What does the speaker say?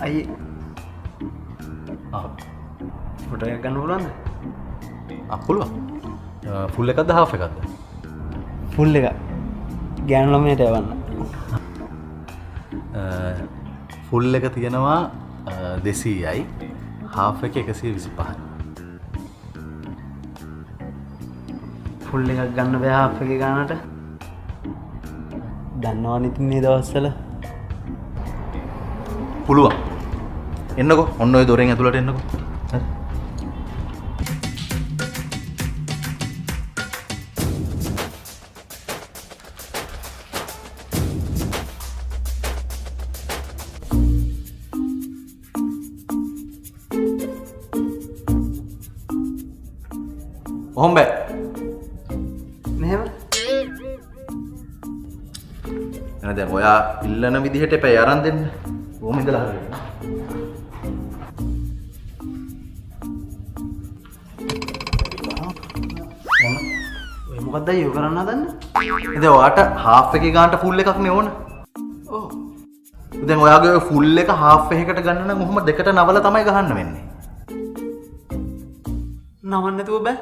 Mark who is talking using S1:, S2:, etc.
S1: අයි photo එකක් ගන්න පුළුවන්ද?
S2: පුළුවන්. ෆුල් එකක්ද හාෆ් එකක්ද?
S1: ෆුල් එක. ගෑනු ළමයට යවන්න.
S2: ෆුල් එක තියෙනවා 200යි. හාෆ් එක 125යි.
S1: ෆුල් එකක් ගන්න බෑ හාෆ් එකේ ගානට. දන්නවනේ ඉතින් මේ දවස්වල
S2: පුළුවන්. එන්නකෝ. ඔන්න ඔය දොරෙන් ඇතුළට එන්නකෝ. හරි. ඔහොම බෑ.
S1: මෙහෙම
S2: එහෙනම් දැන් ඔයා ඉල්ලන විදිහට එපැයි අරන් දෙන්න. ඕම ඉඳලා හරියට.
S1: ඔය මොකක්ද අයියෝ කරන්න හදන්නේ?
S2: ඉතින් ඔයාට හාෆ් එකේ ගානට ෆුල් එකක් නේ ඕන.
S1: ඔව්.
S2: දැන් ඔයාගේ ඔය ෆුල් එක හාෆ් එකකට ගන්න නම් ඔහොම දෙකට නවල තමයි ගහන්න වෙන්නේ.
S1: නවන්න නැතුව බෑ.